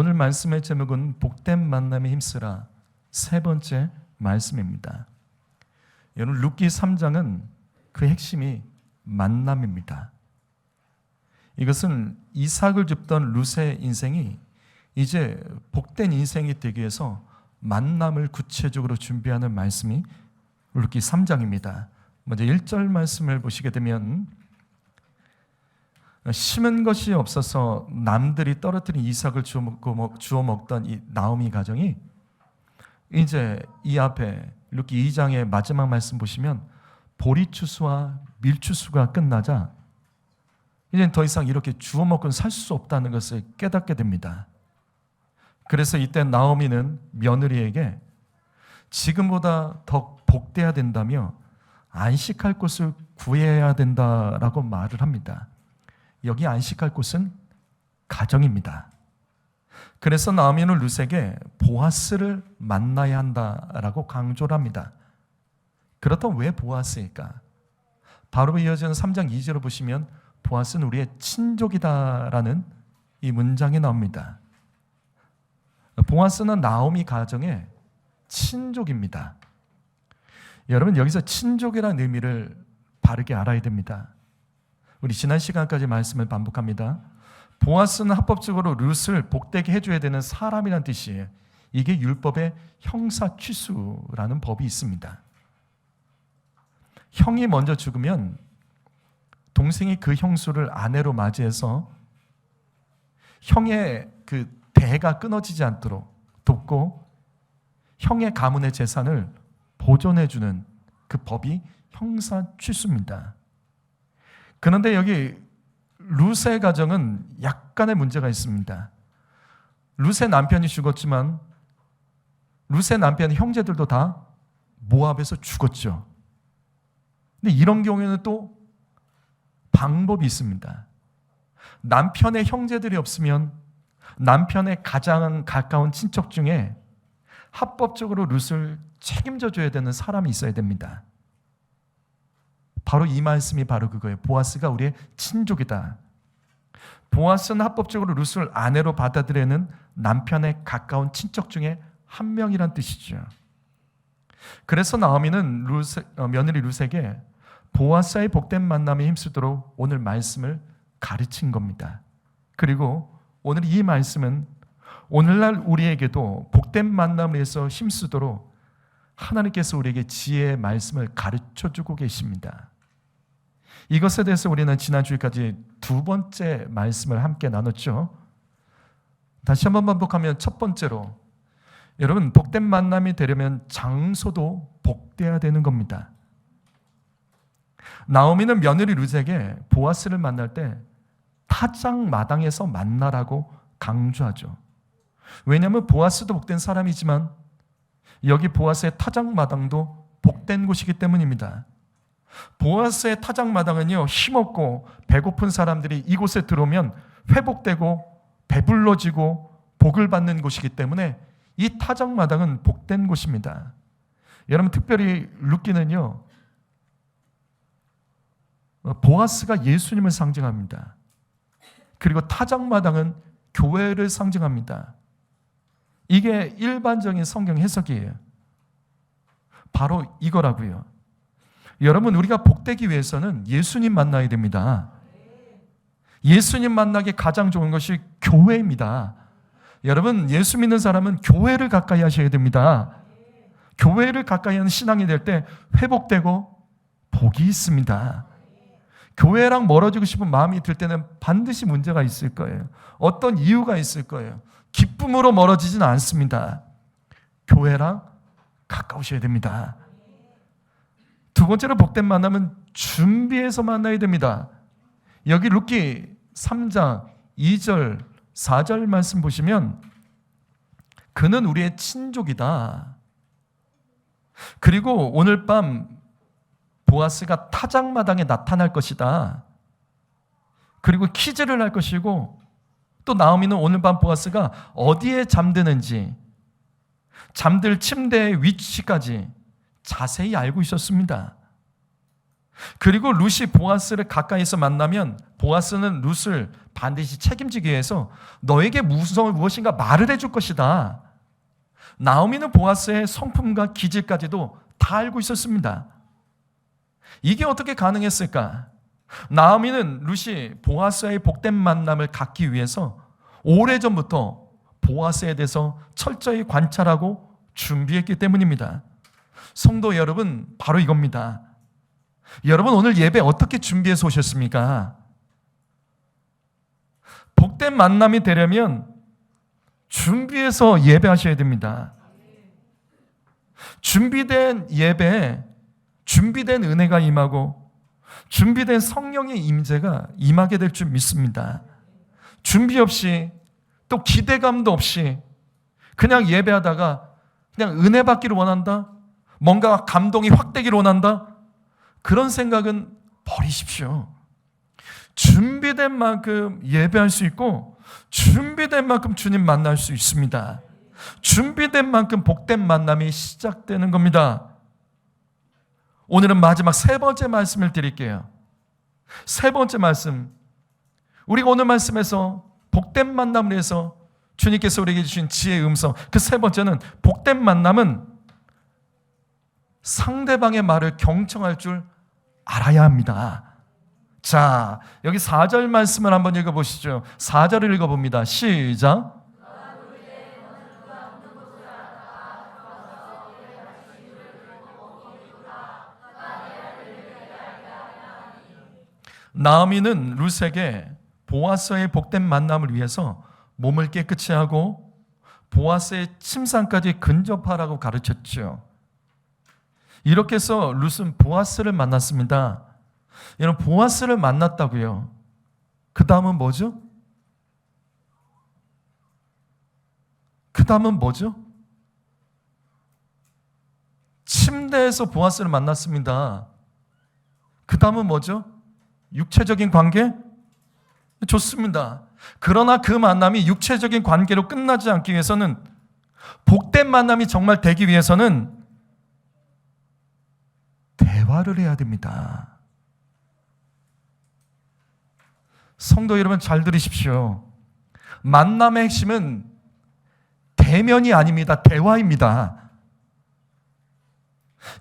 오늘 말씀의 제목은 복된 만남에 힘쓰라, 세 번째 말씀입니다. 여러분, 룻기 3장은 그 핵심이 만남입니다. 이것은 이삭을 줍던 룻의 인생이 이제 복된 인생이 되기 위해서 만남을 구체적으로 준비하는 말씀이 룻기 3장입니다. 먼저 1절 말씀을 보시게 되면, 심은 것이 없어서 남들이 떨어뜨린 이삭을 주워 먹던 이 나오미 가정이 이제 이 앞에 룻기 2장의 마지막 말씀 보시면 보리추수와 밀추수가 끝나자 이제 더 이상 이렇게 주워 먹고는 살 수 없다는 것을 깨닫게 됩니다. 그래서 이때 나오미는 며느리에게 지금보다 더 복돼야 된다며 안식할 곳을 구해야 된다라고 말을 합니다. 여기 안식할 곳은 가정입니다. 그래서 나오미는 룻에게 보아스를 만나야 한다라고 강조를 합니다. 그렇다면 왜 보아스일까? 바로 이어지는 3장 2절을 보시면 보아스는 우리의 친족이다라는 이 문장이 나옵니다. 보아스는 나오미 가정의 친족입니다. 여러분, 여기서 친족이라는 의미를 바르게 알아야 됩니다. 우리 지난 시간까지 말씀을 반복합니다. 보아스는 합법적으로 룻을 복되게 해줘야 되는 사람이라는 뜻이에요. 이게 율법의 형사취수라는 법이 있습니다. 형이 먼저 죽으면 동생이 그 형수를 아내로 맞이해서 형의 그 대가 끊어지지 않도록 돕고 형의 가문의 재산을 보존해주는 그 법이 형사취수입니다. 그런데 여기 룻의 가정은 약간의 문제가 있습니다. 룻의 남편이 죽었지만 룻의 남편의 형제들도 다 모압에서 죽었죠. 근데 이런 경우에는 또 방법이 있습니다. 남편의 형제들이 없으면 남편의 가장 가까운 친척 중에 합법적으로 룻을 책임져 줘야 되는 사람이 있어야 됩니다. 바로 이 말씀이 바로 그거예요. 보아스가 우리의 친족이다. 보아스는 합법적으로 룻을 아내로 받아들이는 남편의 가까운 친척 중에 한 명이란 뜻이죠. 그래서 나오미는 며느리 룻에게 보아스의 복된 만남에 힘쓰도록 오늘 말씀을 가르친 겁니다. 그리고 오늘 이 말씀은 오늘날 우리에게도 복된 만남을 위해서 힘쓰도록 하나님께서 우리에게 지혜의 말씀을 가르쳐주고 계십니다. 이것에 대해서 우리는 지난주까지 두 번째 말씀을 함께 나눴죠. 다시 한번 반복하면 첫 번째로, 여러분, 복된 만남이 되려면 장소도 복돼야 되는 겁니다. 나오미는 며느리 룻에게 보아스를 만날 때 타작 마당에서 만나라고 강조하죠. 왜냐하면 보아스도 복된 사람이지만 여기 보아스의 타작 마당도 복된 곳이기 때문입니다. 보아스의 타작 마당은요, 힘없고 배고픈 사람들이 이곳에 들어오면 회복되고 배불러지고 복을 받는 곳이기 때문에 이 타작 마당은 복된 곳입니다. 여러분, 특별히 룻기는요, 보아스가 예수님을 상징합니다. 그리고 타작 마당은 교회를 상징합니다. 이게 일반적인 성경 해석이에요. 바로 이거라고요. 여러분, 우리가 복되기 위해서는 예수님 만나야 됩니다. 예수님 만나기 가장 좋은 것이 교회입니다. 여러분, 예수 믿는 사람은 교회를 가까이 하셔야 됩니다. 교회를 가까이 하는 신앙이 될 때 회복되고 복이 있습니다. 교회랑 멀어지고 싶은 마음이 들 때는 반드시 문제가 있을 거예요. 어떤 이유가 있을 거예요. 기쁨으로 멀어지진 않습니다. 교회랑 가까우셔야 됩니다. 두 번째로 복된 만남은 준비해서 만나야 됩니다. 여기 룻기 3장 2절 4절 말씀 보시면 그는 우리의 친족이다. 그리고 오늘 밤 보아스가 타작마당에 나타날 것이다. 그리고 키즈를 할 것이고, 또 나오미는 오늘 밤 보아스가 어디에 잠드는지, 잠들 침대의 위치까지 자세히 알고 있었습니다. 그리고 룻이 보아스를 가까이서 만나면 보아스는 룻을 반드시 책임지기 위해서 너에게 무엇인가 말을 해줄 것이다. 나오미는 보아스의 성품과 기질까지도 다 알고 있었습니다. 이게 어떻게 가능했을까? 나오미는 룻이 보아스와의 복된 만남을 갖기 위해서 오래전부터 보아스에 대해서 철저히 관찰하고 준비했기 때문입니다. 성도 여러분, 바로 이겁니다. 여러분, 오늘 예배 어떻게 준비해서 오셨습니까? 복된 만남이 되려면 준비해서 예배하셔야 됩니다. 준비된 예배에 준비된 은혜가 임하고 준비된 성령의 임재가 임하게 될 줄 믿습니다. 준비 없이 또 기대감도 없이 그냥 예배하다가 그냥 은혜 받기를 원한다, 뭔가 감동이 확 되기를 원한다, 그런 생각은 버리십시오. 준비된 만큼 예배할 수 있고 준비된 만큼 주님 만날 수 있습니다. 준비된 만큼 복된 만남이 시작되는 겁니다. 오늘은 마지막 세 번째 말씀을 드릴게요. 세 번째 말씀, 우리가 오늘 말씀에서 복된 만남을 위해서 주님께서 우리에게 주신 지혜의 음성, 그 세 번째는 복된 만남은 상대방의 말을 경청할 줄 알아야 합니다. 자, 여기 4절 말씀을 한번 읽어보시죠. 4절을 읽어봅니다. 시작. 나오미는 룻에게 보아스의 복된 만남을 위해서 몸을 깨끗이 하고 보아스의 침상까지 근접하라고 가르쳤죠. 이렇게 해서 룻은 보아스를 만났습니다. 여러분, 보아스를 만났다고요. 그 다음은 뭐죠? 그 다음은 뭐죠? 침대에서 보아스를 만났습니다. 그 다음은 뭐죠? 육체적인 관계? 좋습니다. 그러나 그 만남이 육체적인 관계로 끝나지 않기 위해서는, 복된 만남이 정말 되기 위해서는 대화를 해야 됩니다. 성도 여러분, 잘 들으십시오. 만남의 핵심은 대면이 아닙니다. 대화입니다.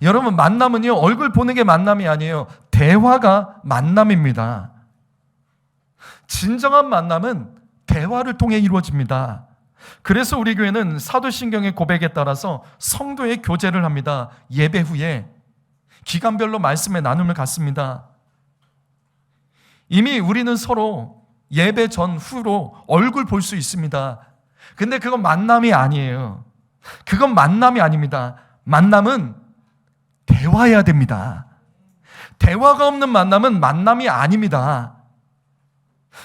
여러분, 만남은요, 얼굴 보는 게 만남이 아니에요. 대화가 만남입니다. 진정한 만남은 대화를 통해 이루어집니다. 그래서 우리 교회는 사도신경의 고백에 따라서 성도의 교제를 합니다. 예배 후에 기간별로 말씀의 나눔을 갖습니다. 이미 우리는 서로 예배 전, 후로 얼굴 볼 수 있습니다. 근데 그건 만남이 아니에요. 그건 만남이 아닙니다. 만남은 대화해야 됩니다. 대화가 없는 만남은 만남이 아닙니다.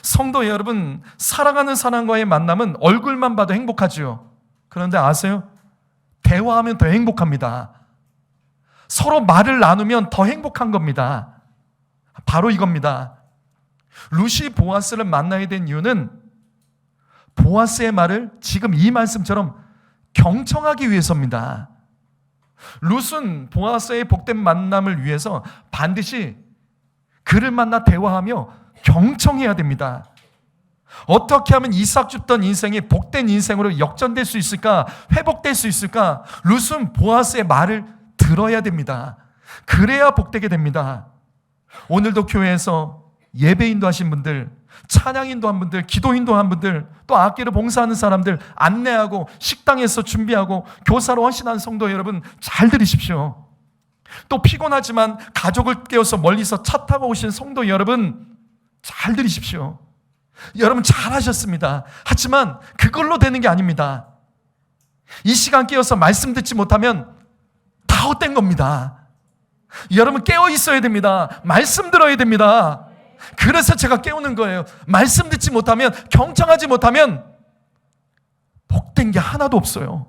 성도 여러분, 사랑하는 사람과의 만남은 얼굴만 봐도 행복하죠. 그런데 아세요? 대화하면 더 행복합니다. 서로 말을 나누면 더 행복한 겁니다. 바로 이겁니다. 룻이 보아스를 만나야 된 이유는 보아스의 말을 지금 이 말씀처럼 경청하기 위해서입니다. 룻은 보아스의 복된 만남을 위해서 반드시 그를 만나 대화하며 경청해야 됩니다. 어떻게 하면 이삭 줍던 인생이 복된 인생으로 역전될 수 있을까? 회복될 수 있을까? 룻은 보아스의 말을 들어야 됩니다. 그래야 복되게 됩니다. 오늘도 교회에서 예배인도 하신 분들, 찬양인도 한 분들, 기도인도 한 분들, 또 악기를 봉사하는 사람들, 안내하고 식당에서 준비하고 교사로 헌신한 성도 여러분, 잘 들으십시오. 또 피곤하지만 가족을 깨워서 멀리서 차 타고 오신 성도 여러분, 잘 들으십시오. 여러분 잘하셨습니다. 하지만 그걸로 되는 게 아닙니다. 이 시간 깨어서 말씀 듣지 못하면 다 헛된 겁니다. 여러분 깨어 있어야 됩니다. 말씀 들어야 됩니다. 그래서 제가 깨우는 거예요. 말씀 듣지 못하면, 경청하지 못하면 복된 게 하나도 없어요.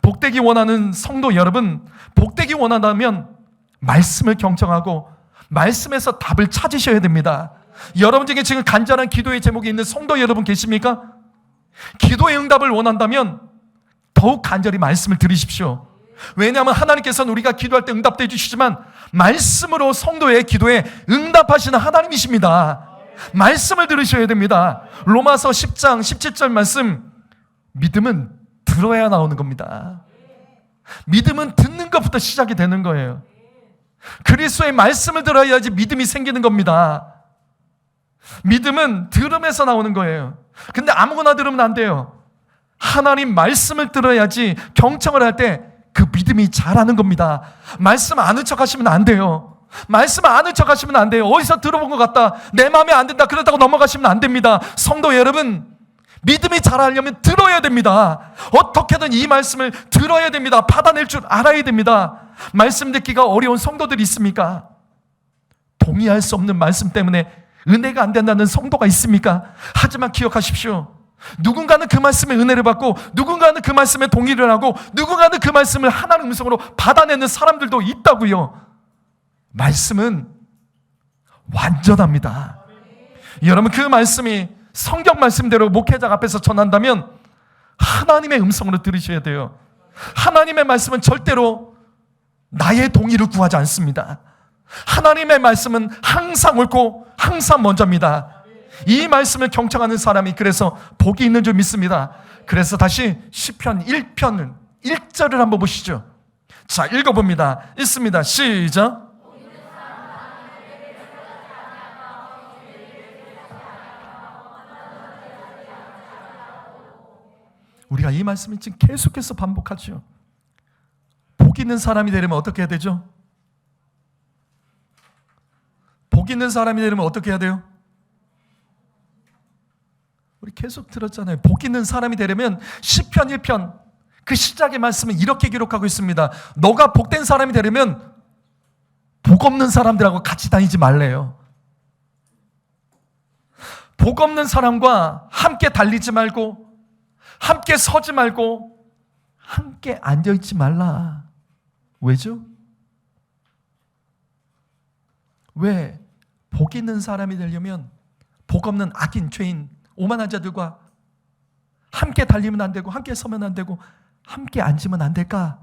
복되기 원하는 성도 여러분, 복되기 원한다면 말씀을 경청하고 말씀에서 답을 찾으셔야 됩니다. 여러분 중에 지금 간절한 기도의 제목이 있는 성도 여러분 계십니까? 기도의 응답을 원한다면 더욱 간절히 말씀을 들으십시오. 왜냐하면 하나님께서는 우리가 기도할 때 응답도 해주시지만 말씀으로 성도의 기도에 응답하시는 하나님이십니다. 말씀을 들으셔야 됩니다. 로마서 10장 17절 말씀, 믿음은 들어야 나오는 겁니다. 믿음은 듣는 것부터 시작이 되는 거예요. 그리스도의 말씀을 들어야지 믿음이 생기는 겁니다. 믿음은 들음에서 나오는 거예요. 근데 아무거나 들으면 안 돼요. 하나님 말씀을 들어야지 경청을 할 때 그 믿음이 자라는 겁니다. 말씀 아는 척 하시면 안 돼요. 말씀 아는 척 하시면 안 돼요. 어디서 들어본 것 같다, 내 마음에 안 든다, 그렇다고 넘어가시면 안 됩니다. 성도 여러분, 믿음이 자라려면 들어야 됩니다. 어떻게든 이 말씀을 들어야 됩니다. 받아낼 줄 알아야 됩니다. 말씀 듣기가 어려운 성도들이 있습니까? 동의할 수 없는 말씀 때문에 은혜가 안 된다는 성도가 있습니까? 하지만 기억하십시오. 누군가는 그 말씀에 은혜를 받고, 누군가는 그 말씀에 동의를 하고, 누군가는 그 말씀을 하나님 음성으로 받아내는 사람들도 있다고요. 말씀은 완전합니다. 여러분, 그 말씀이 성경 말씀대로 목회자 앞에서 전한다면 하나님의 음성으로 들으셔야 돼요. 하나님의 말씀은 절대로 나의 동의를 구하지 않습니다. 하나님의 말씀은 항상 옳고 항상 먼저입니다. 이 말씀을 경청하는 사람이 그래서 복이 있는 줄 믿습니다. 그래서 다시 시편 1편 1절을 한번 보시죠. 자, 읽어봅니다. 읽습니다. 시작. 우리가 이 말씀을 지금 계속해서 반복하죠. 복 있는 사람이 되려면 어떻게 해야 되죠? 복 있는 사람이 되려면 어떻게 해야 돼요? 우리 계속 들었잖아요. 복 있는 사람이 되려면 시편 1편 그 시작의 말씀은 이렇게 기록하고 있습니다. 너가 복된 사람이 되려면 복 없는 사람들하고 같이 다니지 말래요. 복 없는 사람과 함께 달리지 말고, 함께 서지 말고, 함께 앉아있지 말라. 왜죠? 왜? 복 있는 사람이 되려면 복 없는 악인, 죄인, 오만한 자들과 함께 달리면 안 되고, 함께 서면 안 되고, 함께 앉으면 안 될까?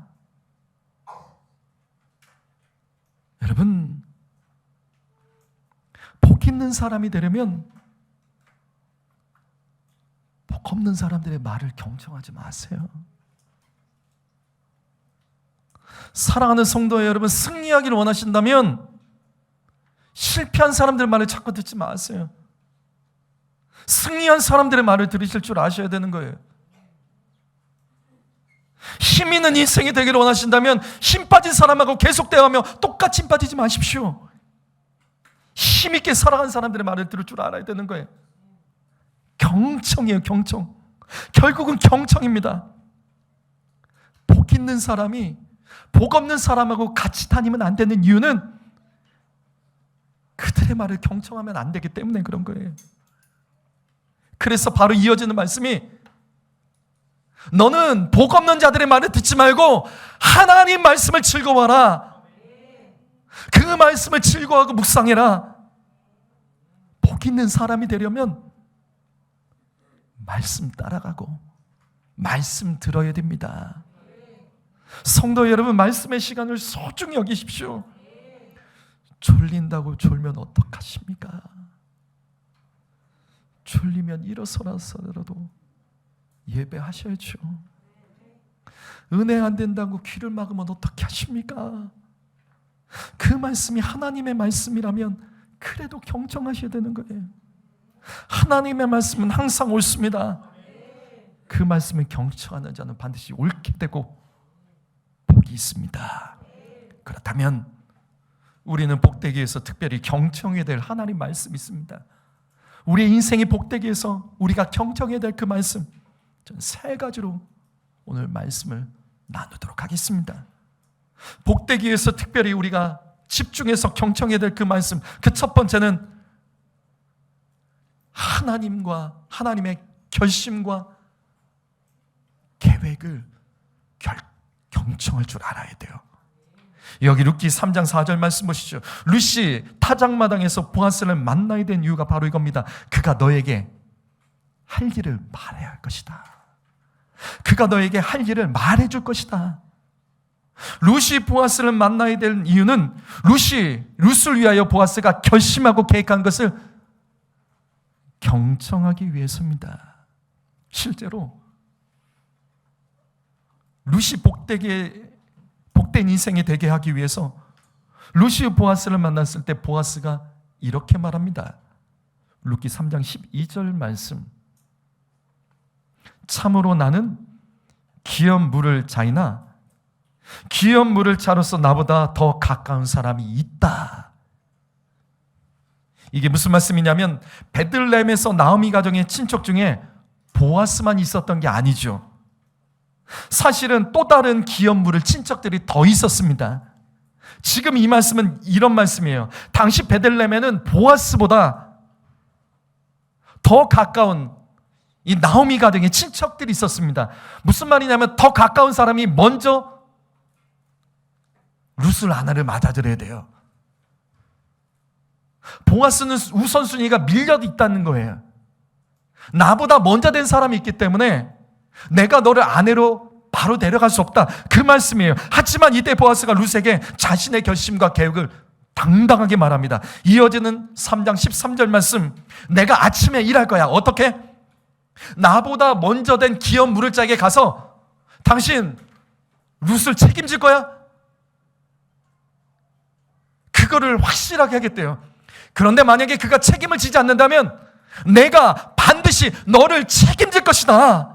여러분, 복 있는 사람이 되려면 복 없는 사람들의 말을 경청하지 마세요. 사랑하는 성도 여러분, 승리하기를 원하신다면 실패한 사람들 말을 자꾸 듣지 마세요. 승리한 사람들의 말을 들으실 줄 아셔야 되는 거예요. 힘 있는 인생이 되기를 원하신다면 힘 빠진 사람하고 계속 대화하며 똑같이 힘 빠지지 마십시오. 힘 있게 살아간 사람들의 말을 들을 줄 알아야 되는 거예요. 경청이에요, 경청. 결국은 경청입니다. 복 있는 사람이 복 없는 사람하고 같이 다니면 안 되는 이유는 그들의 말을 경청하면 안 되기 때문에 그런 거예요. 그래서 바로 이어지는 말씀이, 너는 복 없는 자들의 말을 듣지 말고 하나님 말씀을 즐거워하라. 그 말씀을 즐거워하고 묵상해라. 복 있는 사람이 되려면 말씀 따라가고 말씀 들어야 됩니다. 성도 여러분, 말씀의 시간을 소중히 여기십시오. 졸린다고 졸면 어떡하십니까? 졸리면 일어서라도 예배하셔야죠. 은혜 안 된다고 귀를 막으면 어떻게 하십니까? 그 말씀이 하나님의 말씀이라면 그래도 경청하셔야 되는 거예요. 하나님의 말씀은 항상 옳습니다. 그 말씀을 경청하는 자는 반드시 옳게 되고 복이 있습니다. 그렇다면 우리는 복되기 위해서 특별히 경청해야 될 하나님 말씀이 있습니다. 우리의 인생이 복되기 위해서 우리가 경청해야 될 그 말씀, 저는 세 가지로 오늘 말씀을 나누도록 하겠습니다. 복되기 위해서 특별히 우리가 집중해서 경청해야 될 그 말씀, 그 첫 번째는 하나님의 결심과 계획을 경청할 줄 알아야 돼요. 여기 룻기 3장 4절 말씀 보시죠. 룻이 타작마당에서 보아스를 만나야 된 이유가 바로 이겁니다. 그가 너에게 할 일을 말해야 할 것이다. 그가 너에게 할 일을 말해줄 것이다. 룻이 보아스를 만나야 될 이유는 룻을 위하여 보아스가 결심하고 계획한 것을 경청하기 위해서입니다. 실제로 룻이 복된 인생이 되게 하기 위해서 룻이 보아스를 만났을 때 보아스가 이렇게 말합니다. 룻기 3장 12절 말씀. 참으로 나는 기업 물을 자이나 기업 물을 자로서 나보다 더 가까운 사람이 있다. 이게 무슨 말씀이냐면 베들레헴에서 나오미 가정의 친척 중에 보아스만 있었던 게 아니죠. 사실은 또 다른 기업 물을 친척들이 더 있었습니다. 지금 이 말씀은 이런 말씀이에요. 당시 베들레헴에는 보아스보다 더 가까운 이 나오미 가정의 친척들이 있었습니다. 무슨 말이냐면 더 가까운 사람이 먼저 룻을 아내를 맞아들여야 돼요. 보아스는 우선순위가 밀려 있다는 거예요. 나보다 먼저 된 사람이 있기 때문에 내가 너를 아내로 바로 데려갈 수 없다. 그 말씀이에요. 하지만 이때 보아스가 룻에게 자신의 결심과 계획을 당당하게 말합니다. 이어지는 3장 13절 말씀. 내가 아침에 일할 거야. 어떻게? 나보다 먼저 된 기업 물을 자에게 가서 당신 룻을 책임질 거야? 그거를 확실하게 하겠대요. 그런데 만약에 그가 책임을 지지 않는다면 내가 반드시 너를 책임질 것이다.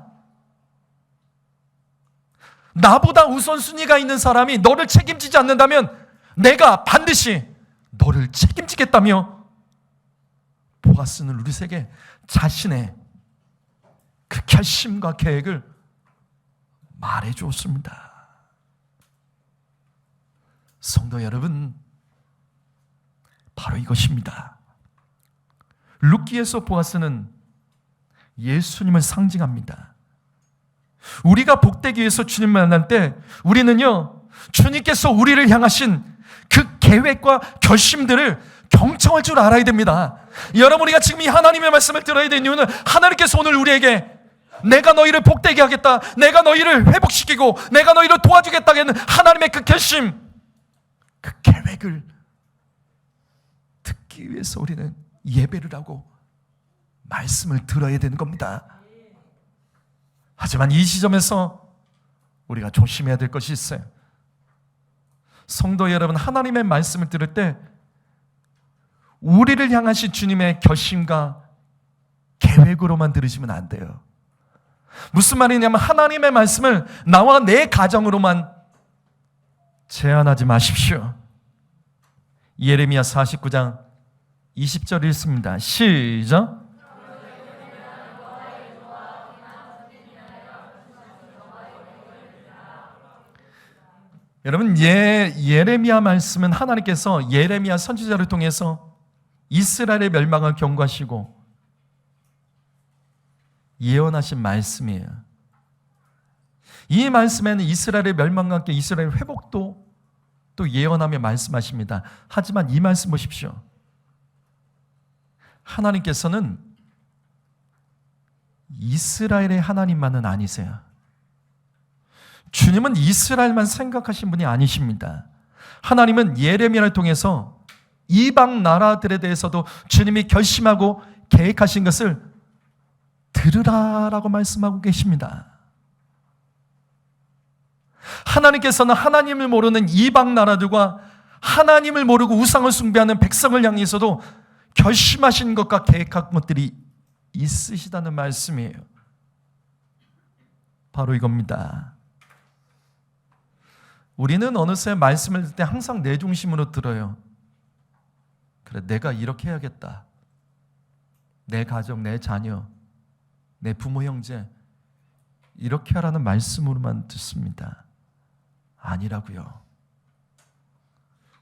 나보다 우선순위가 있는 사람이 너를 책임지지 않는다면 내가 반드시 너를 책임지겠다며 보아스는 룻에게 자신의 그 결심과 계획을 말해 주었습니다. 성도 여러분, 바로 이것입니다. 룻기에서 보아스는 예수님을 상징합니다. 우리가 복되기 위해서 주님을 만날 때 우리는요, 주님께서 우리를 향하신 그 계획과 결심들을 경청할 줄 알아야 됩니다. 여러분, 우리가 지금 이 하나님의 말씀을 들어야 되는 이유는 하나님께서 오늘 우리에게 내가 너희를 복되게 하겠다, 내가 너희를 회복시키고 내가 너희를 도와주겠다는 하나님의 그 결심, 그 계획을 듣기 위해서 우리는 예배를 하고 말씀을 들어야 되는 겁니다. 하지만 이 시점에서 우리가 조심해야 될 것이 있어요. 성도 여러분, 하나님의 말씀을 들을 때 우리를 향하신 주님의 결심과 계획으로만 들으시면 안 돼요. 무슨 말이냐면 하나님의 말씀을 나와 내 가정으로만 제한하지 마십시오. 예레미야 49장 20절 읽습니다. 시작. 여러분, 예레미야 말씀은 하나님께서 예레미야 선지자를 통해서 이스라엘의 멸망을 경고하시고 예언하신 말씀이에요. 이 말씀에는 이스라엘의 멸망과 함께 이스라엘 회복도 또 예언하며 말씀하십니다. 하지만 이 말씀 보십시오. 하나님께서는 이스라엘의 하나님만은 아니세요. 주님은 이스라엘만 생각하신 분이 아니십니다. 하나님은 예레미야를 통해서 이방 나라들에 대해서도 주님이 결심하고 계획하신 것을 들으라라고 말씀하고 계십니다. 하나님께서는 하나님을 모르는 이방 나라들과 하나님을 모르고 우상을 숭배하는 백성을 향해서도 결심하신 것과 계획한 것들이 있으시다는 말씀이에요. 바로 이겁니다. 우리는 어느새 말씀을 듣을 때 항상 내 중심으로 들어요. 그래, 내가 이렇게 해야겠다. 내 가정, 내 자녀, 내 부모, 형제 이렇게 하라는 말씀으로만 듣습니다. 아니라고요.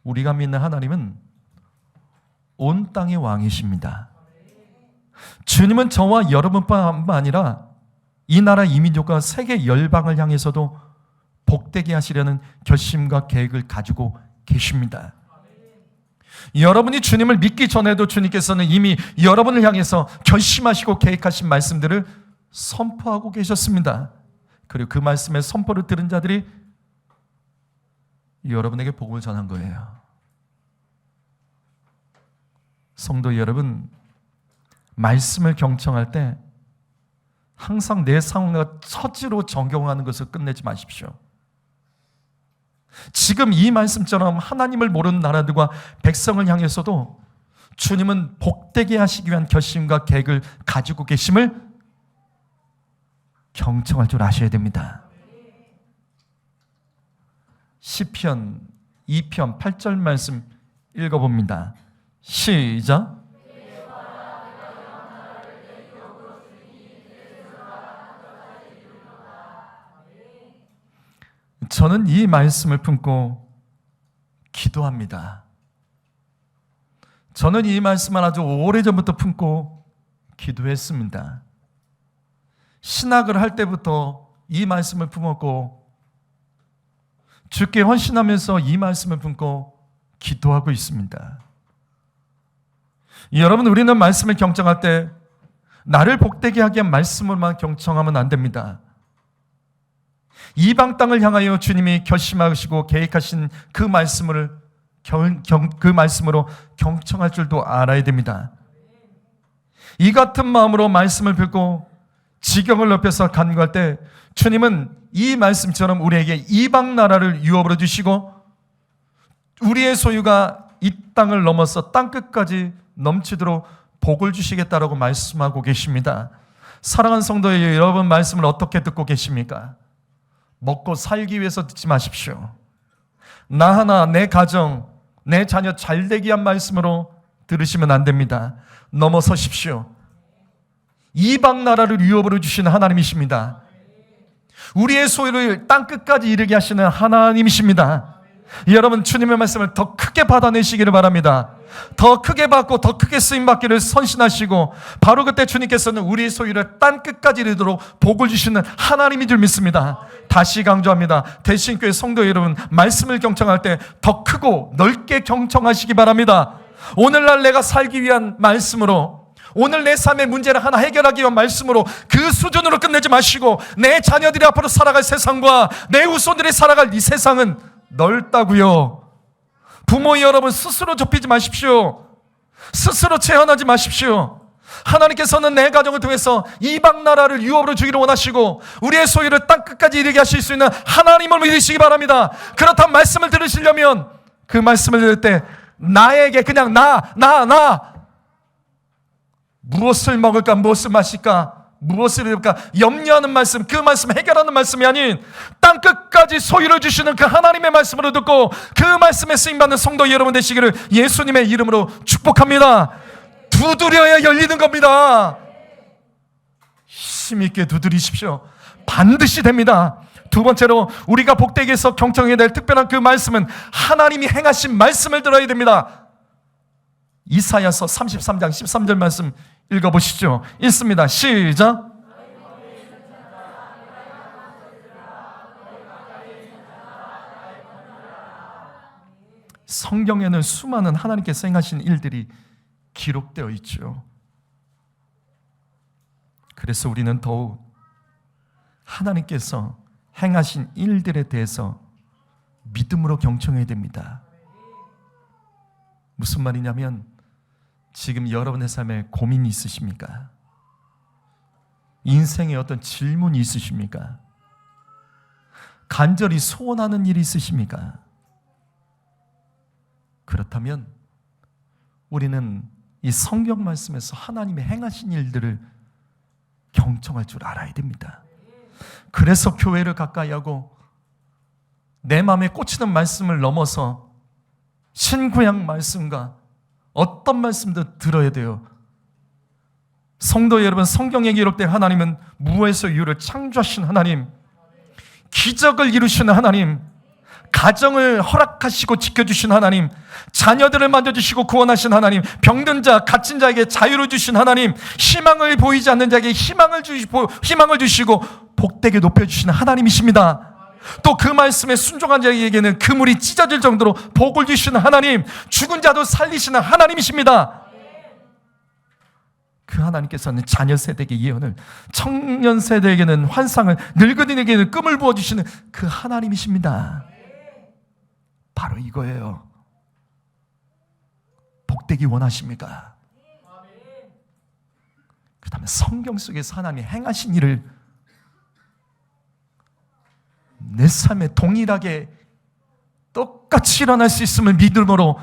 우리가 믿는 하나님은 온 땅의 왕이십니다. 주님은 저와 여러분뿐만 아니라 이 나라 이민족과 세계 열방을 향해서도 복되게 하시려는 결심과 계획을 가지고 계십니다. 여러분이 주님을 믿기 전에도 주님께서는 이미 여러분을 향해서 결심하시고 계획하신 말씀들을 선포하고 계셨습니다. 그리고 그 말씀의 선포를 들은 자들이 여러분에게 복음을 전한 거예요. 성도 여러분, 말씀을 경청할 때 항상 내 상황과 처지로 적용하는 것을 끝내지 마십시오. 지금 이 말씀처럼 하나님을 모르는 나라들과 백성을 향해서도 주님은 복되게 하시기 위한 결심과 계획을 가지고 계심을 경청할 줄 아셔야 됩니다. 시편 2편 8절 말씀 읽어봅니다. 시작. 저는 이 말씀을 품고 기도합니다. 저는 이 말씀을 아주 오래전부터 품고 기도했습니다. 신학을 할 때부터 이 말씀을 품었고 주께 헌신하면서 이 말씀을 품고 기도하고 있습니다. 여러분, 우리는 말씀을 경청할 때 나를 복되게 하기 위한 말씀으로만 경청하면 안 됩니다. 이방 땅을 향하여 주님이 결심하시고 계획하신 그 말씀으로 경청할 줄도 알아야 됩니다. 이 같은 마음으로 말씀을 듣고 지경을 넓혀서 간구할 때 주님은 이 말씀처럼 우리에게 이방 나라를 유업으로 주시고 우리의 소유가 이 땅을 넘어서 땅끝까지 넘치도록 복을 주시겠다라고 말씀하고 계십니다. 사랑하는 성도의 여러분, 말씀을 어떻게 듣고 계십니까? 먹고 살기 위해서 듣지 마십시오. 나 하나, 내 가정, 내 자녀 잘되기 위한 말씀으로 들으시면 안 됩니다. 넘어서십시오. 이방 나라를 유업으로 주시는 하나님이십니다. 우리의 소유를 땅끝까지 이르게 하시는 하나님이십니다. 여러분, 주님의 말씀을 더 크게 받아내시기를 바랍니다. 더 크게 받고 더 크게 쓰임받기를 선신하시고 바로 그때 주님께서는 우리의 소유를 땅끝까지 이르도록 복을 주시는 하나님인 줄 믿습니다. 다시 강조합니다. 대신교회 성도 여러분, 말씀을 경청할 때 더 크고 넓게 경청하시기 바랍니다. 오늘날 내가 살기 위한 말씀으로, 오늘 내 삶의 문제를 하나 해결하기 위한 말씀으로 그 수준으로 끝내지 마시고 내 자녀들이 앞으로 살아갈 세상과 내 후손들이 살아갈 이 세상은 넓다고요. 부모 여러분, 스스로 좁히지 마십시오. 스스로 제한하지 마십시오. 하나님께서는 내 가정을 통해서 이방 나라를 유업으로 주기를 원하시고 우리의 소유를 땅끝까지 이르게 하실 수 있는 하나님을 믿으시기 바랍니다. 그렇다면 말씀을 들으시려면 그 말씀을 들을 때 나에게 그냥 나 무엇을 먹을까, 무엇을 마실까, 무엇을 입을까 염려하는 말씀, 그 말씀 해결하는 말씀이 아닌 땅끝까지 소유를 주시는 그 하나님의 말씀으로 듣고 그 말씀에 쓰임받는 성도 여러분 되시기를 예수님의 이름으로 축복합니다. 두드려야 열리는 겁니다. 힘있게 두드리십시오. 반드시 됩니다. 두 번째로 우리가 복되게 해서 경청해야 될 특별한 그 말씀은 하나님이 행하신 말씀을 들어야 됩니다. 이사야서 33장 13절 말씀 읽어보시죠. 읽습니다. 시작. 성경에는 수많은 하나님께서 행하신 일들이 기록되어 있죠. 그래서 우리는 더욱 하나님께서 행하신 일들에 대해서 믿음으로 경청해야 됩니다. 무슨 말이냐면 지금 여러분의 삶에 고민이 있으십니까? 인생에 어떤 질문이 있으십니까? 간절히 소원하는 일이 있으십니까? 그렇다면 우리는 이 성경 말씀에서 하나님의 행하신 일들을 경청할 줄 알아야 됩니다. 그래서 교회를 가까이 하고 내 마음에 꽂히는 말씀을 넘어서 신구약 말씀과 어떤 말씀도 들어야 돼요. 성도 여러분, 성경에 기록된 하나님은 무에서 유를 창조하신 하나님, 기적을 이루시는 하나님, 가정을 허락하시고 지켜주신 하나님, 자녀들을 만져주시고 구원하신 하나님, 병든 자, 갇힌 자에게 자유를 주신 하나님, 희망을 보이지 않는 자에게 희망을 주시고 복되게 높여주시는 하나님이십니다. 또 그 말씀에 순종한 자에게는 그물이 찢어질 정도로 복을 주시는 하나님, 죽은 자도 살리시는 하나님이십니다. 그 하나님께서는 자녀 세대에게 예언을, 청년 세대에게는 환상을, 늙은이에게는 꿈을 부어주시는 그 하나님이십니다. 바로 이거예요. 복되기 원하십니까? 그 다음에 성경 속에서 하나님이 행하신 일을 내 삶에 동일하게 똑같이 일어날 수 있음을 믿음으로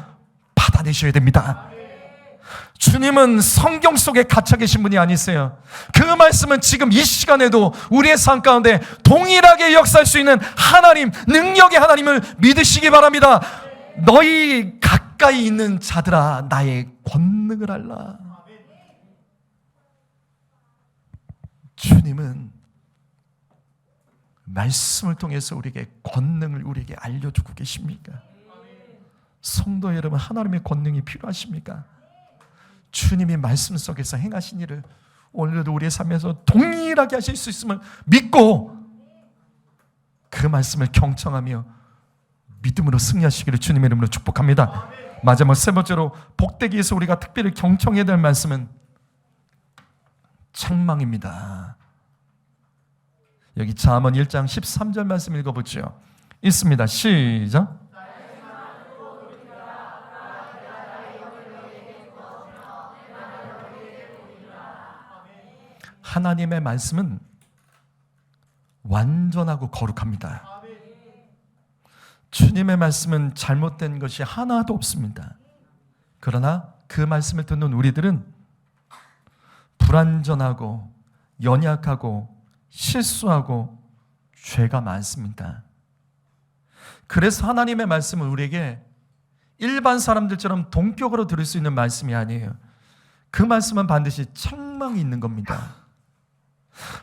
받아내셔야 됩니다. 주님은 성경 속에 갇혀 계신 분이 아니세요. 그 말씀은 지금 이 시간에도 우리의 삶 가운데 동일하게 역사할 수 있는 하나님, 능력의 하나님을 믿으시기 바랍니다. 너희 가까이 있는 자들아 나의 권능을 알라. 주님은 말씀을 통해서 우리에게 권능을 우리에게 알려주고 계십니까? 성도 여러분, 하나님의 권능이 필요하십니까? 주님이 말씀 속에서 행하신 일을 오늘도 우리의 삶에서 동일하게 하실 수 있음을 믿고 그 말씀을 경청하며 믿음으로 승리하시기를 주님의 이름으로 축복합니다. 마지막 세 번째로 복되기 위해서 우리가 특별히 경청해야 될 말씀은 책망입니다. 여기 잠언 1장 13절 말씀 읽어보죠. 있습니다. 시작. 하나님의 말씀은 완전하고 거룩합니다. 주님의 말씀은 잘못된 것이 하나도 없습니다. 그러나 그 말씀을 듣는 우리들은 불완전하고 연약하고 실수하고 죄가 많습니다. 그래서 하나님의 말씀은 우리에게 일반 사람들처럼 동격으로 들을 수 있는 말씀이 아니에요. 그 말씀은 반드시 책망이 있는 겁니다.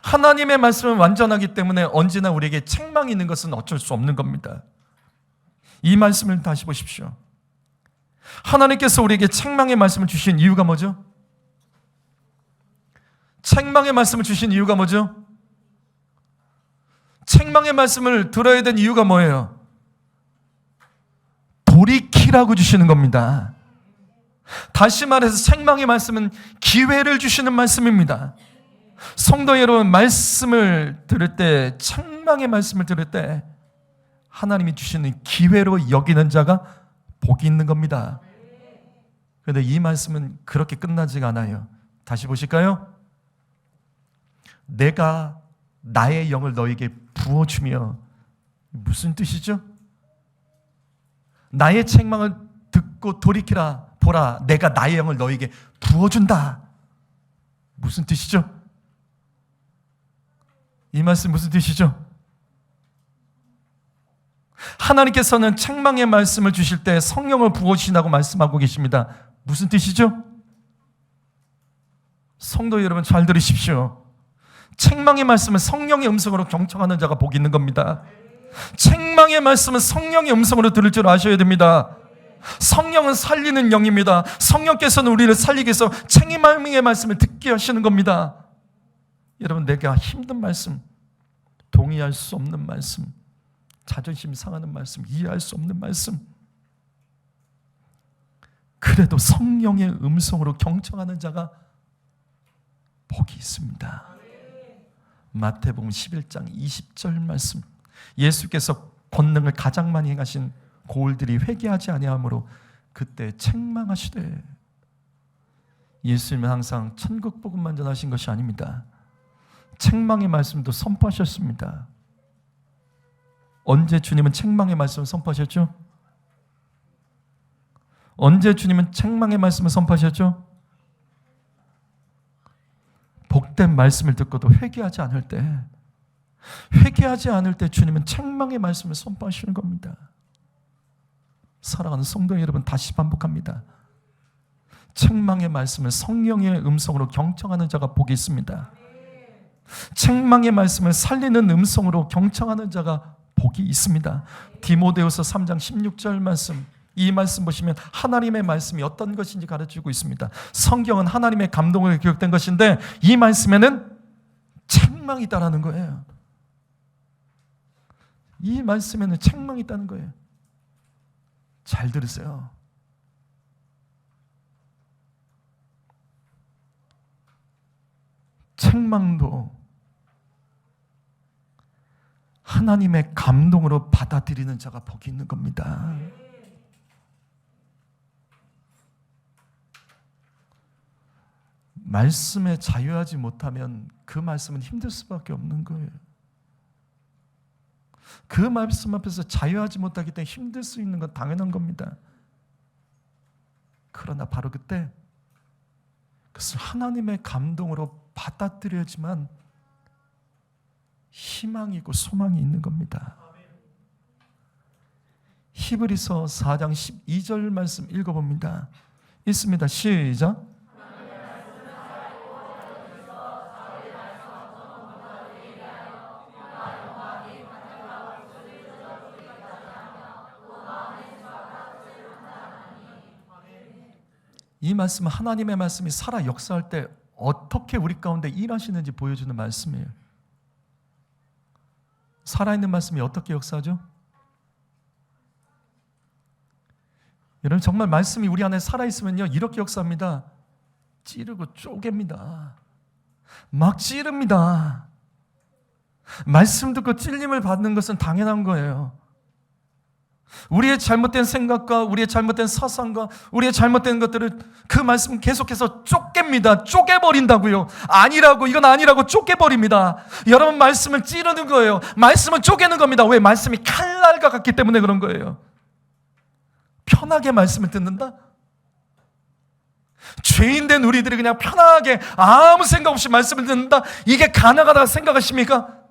하나님의 말씀은 완전하기 때문에 언제나 우리에게 책망이 있는 것은 어쩔 수 없는 겁니다. 이 말씀을 다시 보십시오. 하나님께서 우리에게 책망의 말씀을 주신 이유가 뭐죠? 책망의 말씀을 주신 이유가 뭐죠? 책망의 말씀을 들어야 된 이유가 뭐예요? 돌이키라고 주시는 겁니다. 다시 말해서 책망의 말씀은 기회를 주시는 말씀입니다. 성도 여러분, 말씀을 들을 때, 책망의 말씀을 들을 때 하나님이 주시는 기회로 여기는 자가 복이 있는 겁니다. 그런데 이 말씀은 그렇게 끝나지가 않아요. 다시 보실까요? 내가 나의 영을 너에게 부어주며, 무슨 뜻이죠? 나의 책망을 듣고 돌이키라, 보라, 내가 나의 영을 너에게 부어준다. 무슨 뜻이죠? 이 말씀 무슨 뜻이죠? 하나님께서는 책망의 말씀을 주실 때 성령을 부어주신다고 말씀하고 계십니다. 무슨 뜻이죠? 성도 여러분, 잘 들으십시오. 책망의 말씀은 성령의 음성으로 경청하는 자가 복이 있는 겁니다. 책망의 말씀은 성령의 음성으로 들을 줄 아셔야 됩니다. 성령은 살리는 영입니다. 성령께서는 우리를 살리기 위해서 책망의 말씀을 듣게 하시는 겁니다. 여러분, 내가 힘든 말씀, 동의할 수 없는 말씀, 자존심 상하는 말씀, 이해할 수 없는 말씀, 그래도 성령의 음성으로 경청하는 자가 복이 있습니다. 마태복음 11장 20절 말씀, 예수께서 권능을 가장 많이 행하신 고을들이 회개하지 아니하므로 그때 책망하시되. 예수님은 항상 천국 복음만 전하신 것이 아닙니다. 책망의 말씀도 선포하셨습니다. 언제 주님은 책망의 말씀을 선포하셨죠? 언제 주님은 책망의 말씀을 선포하셨죠? 복된 말씀을 듣고도 회개하지 않을 때, 회개하지 않을 때 주님은 책망의 말씀을 선포하시는 겁니다. 사랑하는 성도 여러분, 다시 반복합니다. 책망의 말씀을 성령의 음성으로 경청하는 자가 복이 있습니다. 책망의 말씀을 살리는 음성으로 경청하는 자가 복이 있습니다. 디모데후서 3장 16절 말씀, 이 말씀 보시면 하나님의 말씀이 어떤 것인지 가르치고 있습니다. 성경은 하나님의 감동으로 기록된 것인데 이 말씀에는 책망이 있다는 거예요. 이 말씀에는 책망이 있다는 거예요. 잘 들으세요. 책망도 하나님의 감동으로 받아들이는 자가 복이 있는 겁니다. 말씀에 자유하지 못하면 그 말씀은 힘들 수밖에 없는 거예요. 그 말씀 앞에서 자유하지 못하기 때문에 힘들 수 있는 건 당연한 겁니다. 그러나 바로 그때 그것을 하나님의 감동으로 받아들여야지만 희망이 있고 소망이 있는 겁니다. 히브리서 4장 12절 말씀 읽어봅니다. 있습니다. 시작. 이 말씀은 하나님의 말씀이 살아 역사할 때 어떻게 우리 가운데 일하시는지 보여주는 말씀이에요. 살아있는 말씀이 어떻게 역사하죠? 여러분, 정말 말씀이 우리 안에 살아있으면요, 이렇게 역사합니다. 찌르고 쪼갭니다. 막 찌릅니다. 말씀 듣고 찔림을 받는 것은 당연한 거예요. 우리의 잘못된 생각과 우리의 잘못된 사상과 우리의 잘못된 것들을 그 말씀 계속해서 쪼갭니다. 쪼개버린다고요. 아니라고, 이건 아니라고 쪼개버립니다. 여러분, 말씀을 찌르는 거예요. 말씀은 쪼개는 겁니다. 왜? 말씀이 칼날과 같기 때문에 그런 거예요. 편하게 말씀을 듣는다? 죄인된 우리들이 그냥 편하게 아무 생각 없이 말씀을 듣는다? 이게 가능하다고 생각하십니까?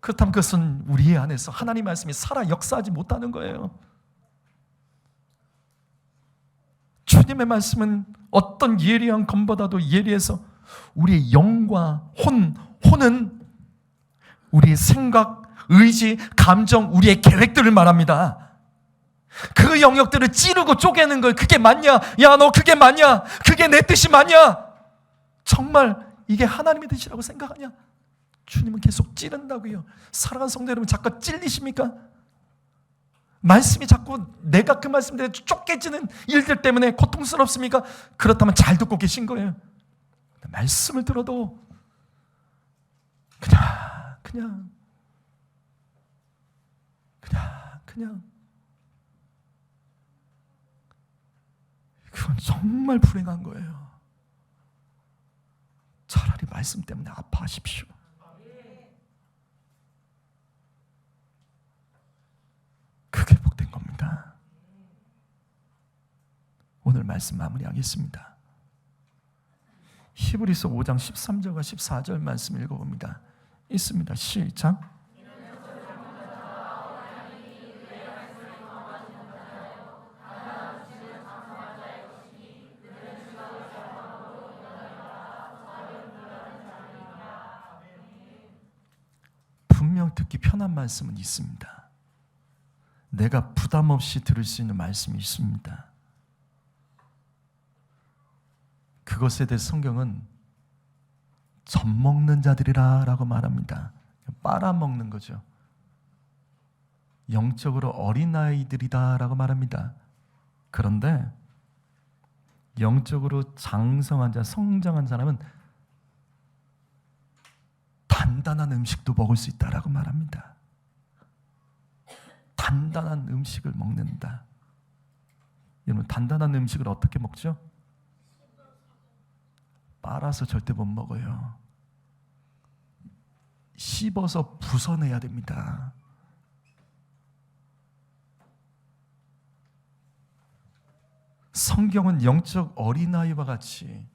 그렇다면 그것은 우리 안에서 하나님 말씀이 살아 역사하지 못하는 거예요. 주님의 말씀은 어떤 예리한 검보다도 예리해서 우리의 영과 혼은 우리의 생각, 의지, 감정, 우리의 계획들을 말합니다. 그 영역들을 찌르고 쪼개는 걸, 그게 맞냐? 야, 너 그게 맞냐? 그게 내 뜻이 맞냐? 정말 이게 하나님의 뜻이라고 생각하냐? 주님은 계속 찌른다고요. 사랑하는 성도 여러분, 자꾸 찔리십니까? 말씀이 자꾸 내가 그 말씀대로 쫓겨지는 일들 때문에 고통스럽습니까? 그렇다면 잘 듣고 계신 거예요. 말씀을 들어도 그냥 그건 정말 불행한 거예요. 차라리 말씀 때문에 아파하십시오. 그게 복된 겁니다. 오늘 말씀 마무리하겠습니다. 히브리서 5장 13절과 14절 말씀 읽어봅니다. 있습니다. 시작. 분명 듣기 편한 말씀은 있습니다. 내가 부담 없이 들을 수 있는 말씀이 있습니다. 그것에 대해 성경은 젖먹는 자들이라 라고 말합니다. 빨아먹는 거죠. 영적으로 어린아이들이다 라고 말합니다. 그런데 영적으로 장성한 자, 성장한 사람은 단단한 음식도 먹을 수 있다라고 말합니다. 단단한 음식을 먹는다. 여러분, 단단한 음식을 어떻게 먹죠? 빨아서 절대 못 먹어요. 씹어서 부숴내야 됩니다. 성경은 영적 어린아이와 같이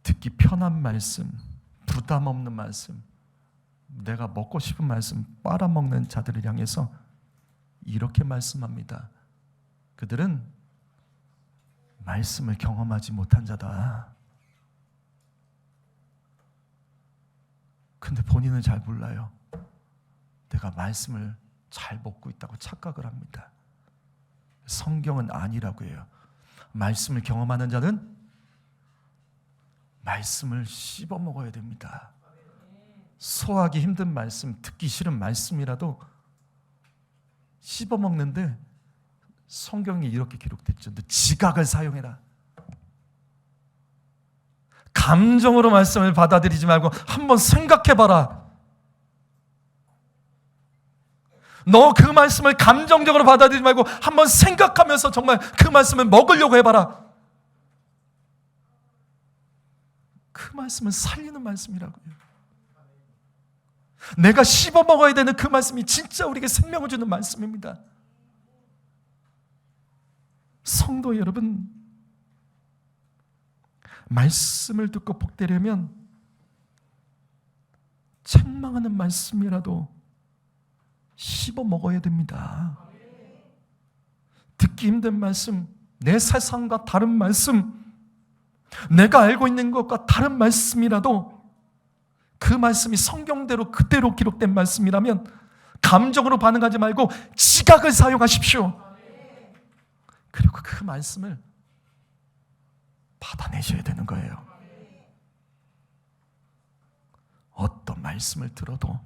듣기 편한 말씀, 부담 없는 말씀, 내가 먹고 싶은 말씀 빨아먹는 자들을 향해서 이렇게 말씀합니다. 그들은 말씀을 경험하지 못한 자다. 근데 본인은 잘 몰라요. 내가 말씀을 잘 먹고 있다고 착각을 합니다. 성경은 아니라고 해요. 말씀을 경험하는 자는 말씀을 씹어 먹어야 됩니다. 소화하기 힘든 말씀, 듣기 싫은 말씀이라도 씹어 먹는데 성경에 이렇게 기록됐죠. 너 지각을 사용해라. 감정으로 말씀을 받아들이지 말고 한번 생각해봐라. 너 그 말씀을 감정적으로 받아들이지 말고 한번 생각하면서 정말 그 말씀을 먹으려고 해봐라. 그 말씀은 살리는 말씀이라고요. 내가 씹어 먹어야 되는 그 말씀이 진짜 우리에게 생명을 주는 말씀입니다. 성도 여러분, 말씀을 듣고 복되려면 책망하는 말씀이라도 씹어 먹어야 됩니다. 듣기 힘든 말씀, 내 세상과 다른 말씀, 내가 알고 있는 것과 다른 말씀이라도 그 말씀이 성경대로 그대로 기록된 말씀이라면 감정으로 반응하지 말고 지각을 사용하십시오. 그리고 그 말씀을 받아내셔야 되는 거예요. 어떤 말씀을 들어도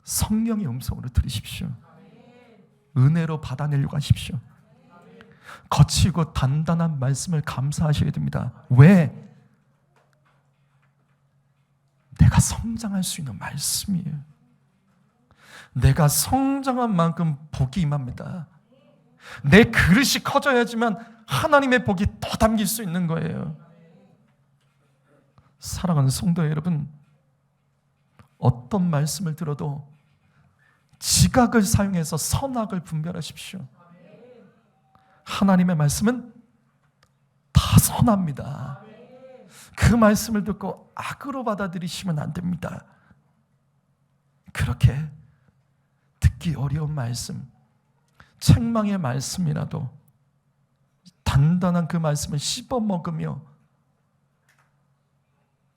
성령의 음성으로 들으십시오. 은혜로 받아내려고 하십시오. 거치고 단단한 말씀을 감사하셔야 됩니다. 왜? 내가 성장할 수 있는 말씀이에요. 내가 성장한 만큼 복이 임합니다. 내 그릇이 커져야지만 하나님의 복이 더 담길 수 있는 거예요. 사랑하는 성도 여러분, 어떤 말씀을 들어도 지각을 사용해서 선악을 분별하십시오. 하나님의 말씀은 다 선합니다. 그 말씀을 듣고 악으로 받아들이시면 안 됩니다. 그렇게 듣기 어려운 말씀, 책망의 말씀이라도 단단한 그 말씀을 씹어 먹으며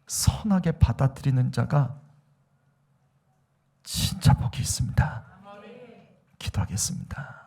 선하게 받아들이는 자가 진짜 복이 있습니다. 기도하겠습니다.